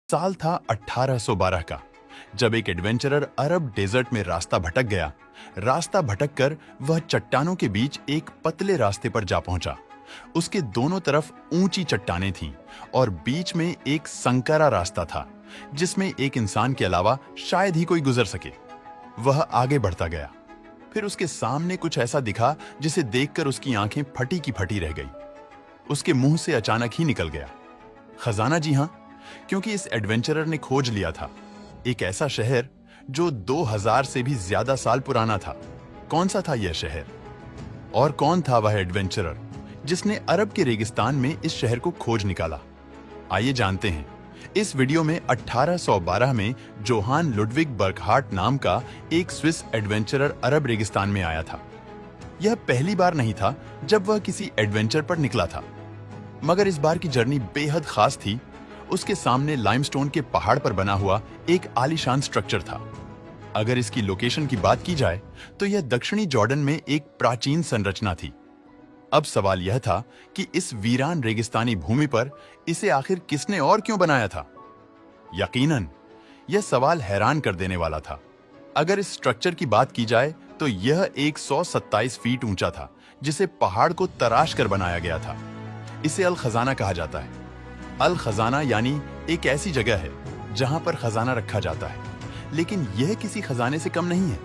साल था 1812 का, जब एक एडवेंचरर अरब डेजर्ट में रास्ता भटक गया। रास्ता भटक कर वह चट्टानों के बीच एक पतले रास्ते पर जा पहुंचा। उसके दोनों तरफ ऊंची चट्टानें थीं और बीच में एक संकरा रास्ता था, जिसमें एक इंसान के अलावा शायद ही कोई गुजर सके। वह आगे बढ़ता गया। फिर उसके सामने कुछ ऐसा दिखा जिसे देखकर उसकी आंखें फटी की फटी रह गई। उसके मुंह से अचानक ही निकल गया, खजाना। जी हाँ, क्योंकि इस एडवेंचरर ने खोज लिया था एक ऐसा शहर जो 2000 से भी ज्यादा साल पुराना था। कौन सा था यह शहर और कौन था वह एडवेंचरर जिसने अरब के रेगिस्तान में इस शहर को खोज निकाला? आइए जानते हैं। इस वीडियो में 1812 में जोहान लुडविग बर्कहार्ट नाम का एक स्विस एडवेंचरर अरब रेगिस्तान में आया था। यह पहली बार नहीं था जब वह किसी एडवेंचर पर निकला था, मगर इस बार की जर्नी बेहद खास थी। उसके सामने लाइमस्टोन के पहाड़ पर बना हुआ एक आलीशान स्ट्रक्चर था। अगर इसकी लोकेशन की बात की जाए तो यह दक्षिणी जॉर्डन में एक प्राचीन संरचना थी। अब सवाल यह था कि इस वीरान रेगिस्तानी भूमि पर इसे आखिर किसने और क्यों बनाया था? यकीनन यह सवाल हैरान कर देने वाला था। अगर इस स्ट्रक्चर की बात की जाए तो यह 127 फीट ऊंचा था, जिसे पहाड़ को तराश कर बनाया गया था। इसे अल खजाना कहा जाता है। अल खजाना यानी एक ऐसी जगह है जहां पर खजाना रखा जाता है, लेकिन यह किसी खजाने से कम नहीं है,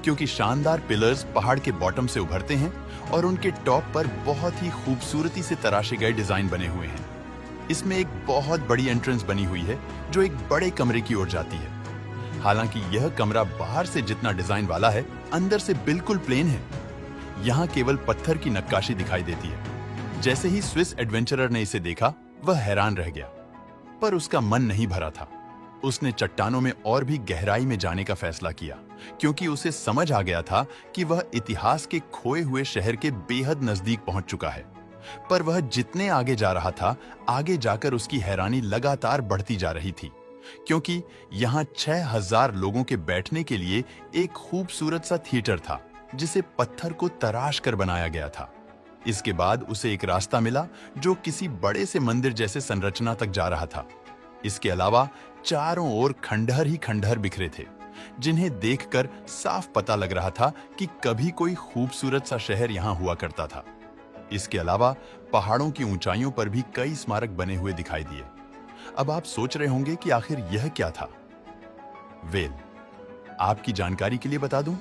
क्योंकि शानदार पिलर्स पहाड़ के बॉटम से उभरते हैं और उनके टॉप पर बहुत ही खूबसूरती से तराशे गए डिजाइन बने हुए हैं। इसमें एक बहुत बड़ी एंट्रेंस बनी हुई है जो एक बड़े कमरे की ओर जाती है। हालांकि यह कमरा बाहर से जितना डिजाइन वाला है, अंदर से बिल्कुल प्लेन है। यहाँ केवल पत्थर की नक्काशी दिखाई देती है। जैसे ही स्विस एडवेंचरर ने इसे देखा, वह हैरान रह गया, पर उसका मन नहीं भरा था। उसने चट्टानों में और भी गहराई में जाने का फैसला किया, क्योंकि उसे समझ आ गया था कि वह इतिहास के खोए हुए शहर के बेहद नजदीक पहुंच चुका है। पर वह जितने आगे जा रहा था, आगे जाकर उसकी हैरानी लगातार बढ़ती जा रही थी, क्योंकि यहाँ 6000 लोगों के बैठने के लिए एक खूबसूरत सा थिएटर था, जिसे पत्थर को तराश कर बनाया गया था। इसके बाद उसे एक रास्ता मिला जो किसी बड़े से मंदिर जैसे संरचना तक जा रहा था। इसके अलावा चारों ओर खंडहर ही खंडहर बिखरे थे, जिन्हें देखकर साफ पता लग रहा था कि कभी कोई खूबसूरत सा शहर यहाँ हुआ करता था। इसके अलावा पहाड़ों की ऊंचाइयों पर भी कई स्मारक बने हुए दिखाई दिए। अब आप सोच रहे होंगे कि आखिर यह क्या था? वेल, आपकी जानकारी के लिए बता दूं,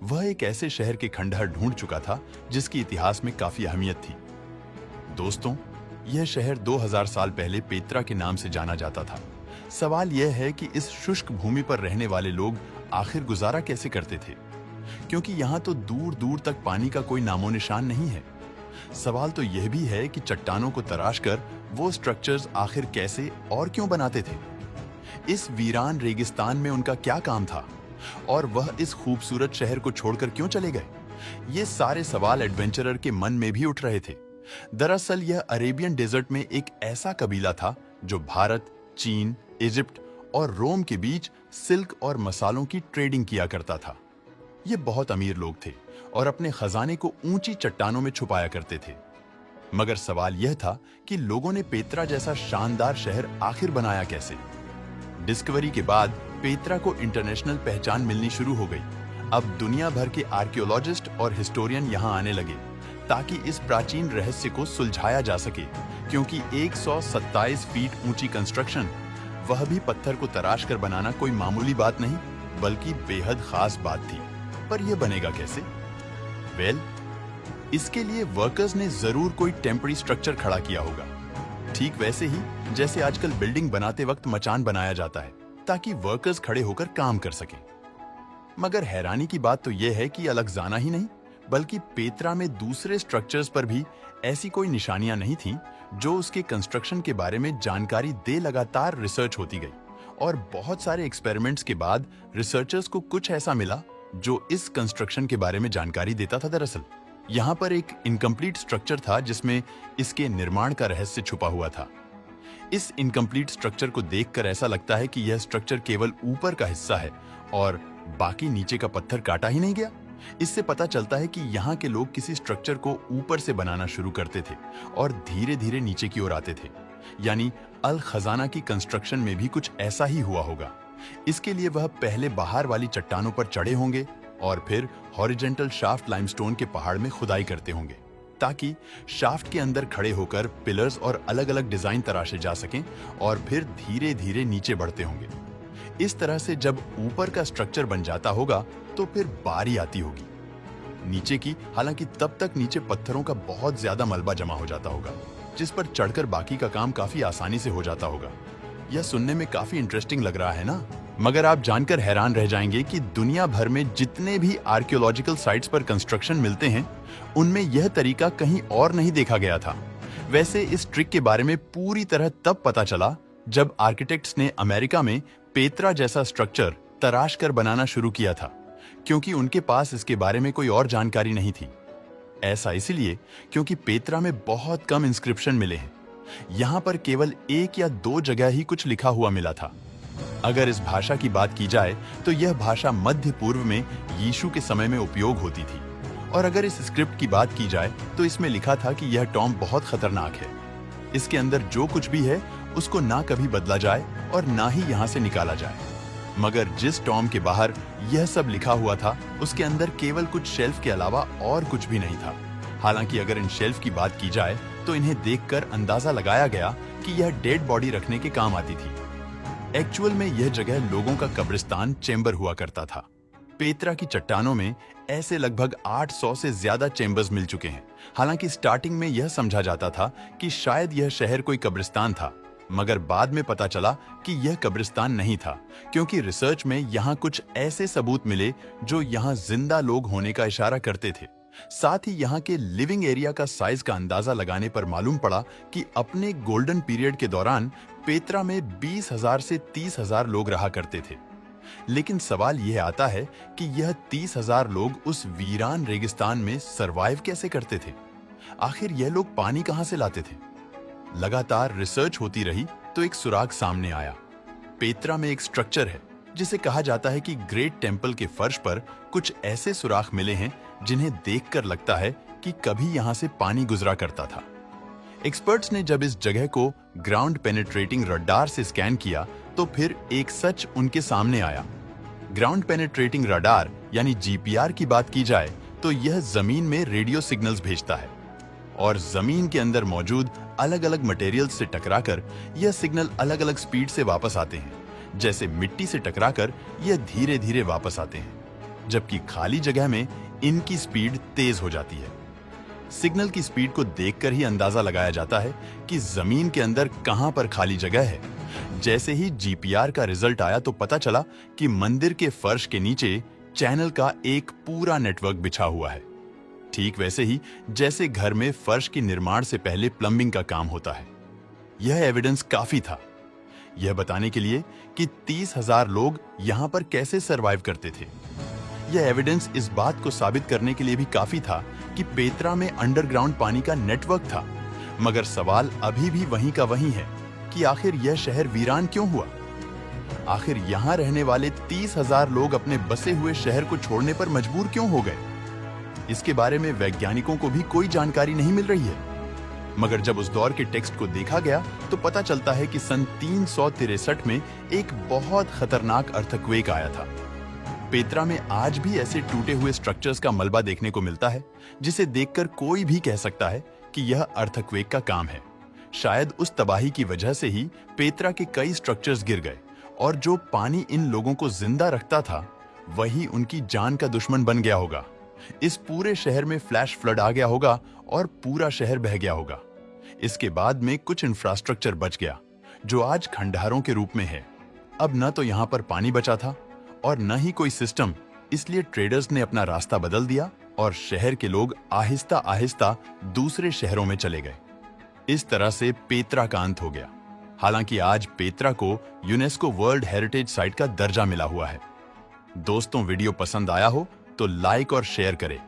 वह एक ऐसे शहर के खंडहर ढूंढ चुका था जिसकी इतिहास में काफी अहमियत थी। दोस्तों, यह शहर 2000 साल पहले पेत्रा के नाम से जाना जाता था। सवाल यह है कि इस शुष्क भूमि पर रहने वाले लोग आखिर गुजारा कैसे करते थे, क्योंकि यहाँ तो दूर दूर तक पानी का कोई नामो निशान नहीं है। सवाल तो यह भी है कि चट्टानों को तराश कर वो स्ट्रक्चर्स आखिर कैसे और क्यों बनाते थे? इस वीरान रेगिस्तान में उनका क्या काम था, और वह इस खूबसूरत शहर को छोड़कर क्यों चले गए? ये सारे सवाल एडवेंचरर के मन में भी उठ रहे थे। दरअसल यह अरेबियन डेजर्ट में एक ऐसा कबीला था जो भारत, चीन, इजिप्ट और रोम के बीच सिल्क और मसालों की ट्रेडिंग किया करता था। ये बहुत अमीर लोग थे और अपने खजाने को ऊंची चट्टानों में छुपाया करते थे। मगर सवाल यह था कि लोगों ने पेत्रा जैसा शानदार शहर आखिर बनाया कैसे? डिस्कवरी के बाद पेत्रा को इंटरनेशनल पहचान मिलनी शुरू हो गई। अब दुनिया भर के आर्कियोलॉजिस्ट और हिस्टोरियन यहाँ आने लगे ताकि इस प्राचीन रहस्य को सुलझाया जा सके, क्योंकि 127 फीट ऊंची कंस्ट्रक्शन, वह भी पत्थर को तराश कर बनाना, कोई मामूली बात नहीं बल्कि बेहद खास बात थी। पर यह बनेगा कैसे? वेल, इसके लिए वर्कर्स ने जरूर कोई टेम्पररी स्ट्रक्चर खड़ा किया होगा, ठीक वैसे ही जैसे आजकल बिल्डिंग बनाते वक्त मचान बनाया जाता है ताकि वर्कर्स खड़े होकर काम कर सकें। मगर हैरानी की बात तो यह है कि अलगजाना ही नहीं बल्कि पेत्रा में दूसरे स्ट्रक्चर्स पर भी ऐसी कोई निशानियां नहीं थीं जो उसके कंस्ट्रक्शन के बारे में जानकारी दे। लगातार रिसर्च होती गई और बहुत सारे एक्सपेरिमेंट्स के बाद रिसर्चर्स को कुछ ऐसा मिला जो इस कंस्ट्रक्शन के बारे में जानकारी देता था। दरअसल यहाँ पर एक इनकम्प्लीट स्ट्रक्चर था जिसमें इसके निर्माण का रहस्य छुपा हुआ था। इस इनकम्प्लीट स्ट्रक्चर को देखकर ऐसा लगता है कि यह स्ट्रक्चर केवल ऊपर का हिस्सा है और बाकी नीचे का पत्थर काटा ही नहीं गया। इससे पता चलता है कि यहाँ के लोग किसी स्ट्रक्चर को ऊपर से बनाना शुरू करते थे और धीरे धीरे नीचे की ओर आते थे। यानी अल खजाना की कंस्ट्रक्शन में भी कुछ ऐसा ही हुआ होगा। इसके लिए वह पहले बाहर वाली चट्टानों पर चढ़े होंगे और फिर हॉरिजॉन्टल शाफ्ट लाइमस्टोन के पहाड़ में खुदाई करते होंगे, ताकि शाफ्ट के अंदर खड़े होकर पिलर्स और अलग अलग डिजाइन तराशे जा सकें और फिर धीरे धीरे नीचे बढ़ते होंगे। इस तरह से जब ऊपर का स्ट्रक्चर बन जाता होगा तो फिर बारी आती होगी नीचे की। हालांकि तब तक नीचे पत्थरों का बहुत ज्यादा मलबा जमा हो जाता होगा, जिस पर चढ़कर बाकी का काम काफी आसानी से हो जाता होगा। यह सुनने में काफी इंटरेस्टिंग लग रहा है ना? मगर आप जानकर हैरान रह जाएंगे कि दुनिया भर में जितने भी आर्कियोलॉजिकल साइट्स पर कंस्ट्रक्शन मिलते हैं, उनमें यह तरीका कहीं और नहीं देखा गया था। वैसे इस ट्रिक के बारे में पूरी तरह तब पता चला जब आर्किटेक्ट्स ने अमेरिका में पेत्रा जैसा स्ट्रक्चर तराश कर बनाना शुरू किया था, क्योंकि उनके पास इसके बारे में कोई और जानकारी नहीं थी। ऐसा इसलिए क्योंकि पेत्रा में बहुत कम इंस्क्रिप्शन मिले हैं। यहां पर केवल 1 या 2 जगह ही कुछ लिखा हुआ मिला था। अगर इस भाषा की बात की जाए तो यह भाषा मध्य पूर्व में यीशु के समय में उपयोग होती थी, और अगर इस स्क्रिप्ट की बात की जाए तो इसमें लिखा था कि यह टॉम्ब बहुत खतरनाक है। इसके अंदर जो कुछ भी है उसको ना कभी बदला जाए और ना ही यहाँ से निकाला जाए। मगर जिस टॉम्ब के बाहर यह सब लिखा हुआ था, उसके अंदर केवल कुछ शेल्फ के अलावा और कुछ भी नहीं था। हालांकि अगर इन शेल्फ की बात की जाए तो इन्हें देखकर अंदाजा लगाया गया कि यह डेड बॉडी रखने के काम आती थी। एक्चुअल में यह जगह लोगों का कब्रिस्तान चेंबर हुआ करता था। पेत्रा की चट्टानों में ऐसे लगभग 800 से ज्यादा चेंबर्स मिल चुके हैं। हालांकि स्टार्टिंग में यह समझा जाता था कि शायद यह शहर कोई कब्रिस्तान था, मगर बाद में पता चला कि यह कब्रिस्तान नहीं था, क्योंकि रिसर्च में यहाँ कुछ ऐसे सबूत मिले जो यहाँ जिंदा लोग होने का इशारा करते थे। साथ ही यहाँ के लिविंग एरिया का साइज का अंदाजा लगाने पर मालूम पड़ा कि अपने गोल्डन पीरियड के दौरान पेत्रा में 20,000 से 30,000 लोग रहा करते थे। लेकिन सवाल यह आता है कि यह 30,000 लोग उस वीरान रेगिस्तान में सरवाइव कैसे करते थे? आखिर यह लोग पानी कहां से लाते थे? लगातार रिसर्च होती रही तो एक सुराग सामने आया। पेत्रा में एक स्ट्रक्चर है जिसे कहा जाता है कि ग्रेट टेम्पल के फर्श पर कुछ ऐसे सुराख मिले हैं जिन्हें देखकर लगता है कि कभी यहां से पानी गुजरा करता था। एक्सपर्ट्स ने जब इस जगह को ग्राउंड पेनिट्रेटिंग रडार से स्कैन किया तो फिर एक सच उनके सामने आया। ग्राउंड पेनिट्रेटिंग रडार यानी जीपीआर की बात की जाए तो यह जमीन में रेडियो सिग्नल्स भेजता है, और जमीन के अंदर मौजूद अलग अलग मटेरियल्स से टकराकर यह सिग्नल अलग अलग स्पीड से वापस आते हैं। जैसे मिट्टी से टकराकर यह धीरे धीरे वापस आते हैं, जबकि खाली जगह में इनकी स्पीड तेज हो जाती है। सिग्नल की स्पीड को देखकर ही अंदाजा लगाया जाता है कि जमीन के अंदर कहां पर खाली जगह है। जैसे ही जीपीआर का रिजल्ट आया तो पता चला कि मंदिर के फर्श के नीचे चैनल का एक पूरा नेटवर्क बिछा हुआ है। ठीक वैसे ही जैसे घर में फर्श के निर्माण से पहले प्लम्बिंग का काम होता है। यह एविडेंस काफी था यह बताने के लिए कि 30,000 लोग यहां पर कैसे सरवाइव करते थे। यह एविडेंस इस बात को साबित करने के लिए भी काफी था कि पेत्रा में अंडरग्राउंड पानी का नेटवर्क था। मगर सवाल अभी भी वहीं का वहीं है कि आखिर यह शहर वीरान क्यों हुआ? आखिर यहां रहने वाले 30,000 लोग अपने बसे हुए शहर को छोड़ने पर मजबूर क्यों हो गए? इसके बारे में वैज्ञानिकों को भी कोई जानकारी नहीं मिल रही है। मगर जब उस दौर के टेक्स्ट को देखा गया तो पता चलता है कि सन 363 में एक बहुत खतरनाक अर्थक्वेक आया था। पेत्रा में आज भी ऐसे टूटे हुए स्ट्रक्चर्स का मलबा देखने को मिलता है जिसे देखकर कोई भी कह सकता है कि यह अर्थक्वेक का काम है। शायद उस तबाही की वजह से ही पेत्रा के कई स्ट्रक्चर्स गिर गए, और जो पानी इन लोगों को जिंदा रखता था वही उनकी जान का दुश्मन बन गया होगा। इस पूरे शहर में फ्लैश फ्लड आ गया होगा और पूरा शहर बह गया होगा। इसके बाद में कुछ इंफ्रास्ट्रक्चर बच गया जो आज खंडहरों के रूप में है। अब न तो यहाँ पर पानी बचा था और न ही कोई सिस्टम, इसलिए ट्रेडर्स ने अपना रास्ता बदल दिया और शहर के लोग आहिस्ता आहिस्ता दूसरे शहरों में चले गए। इस तरह से पेत्रा का अंत हो गया। हालांकि आज पेत्रा को यूनेस्को वर्ल्ड हेरिटेज साइट का दर्जा मिला हुआ है। दोस्तों, वीडियो पसंद आया हो तो लाइक और शेयर करें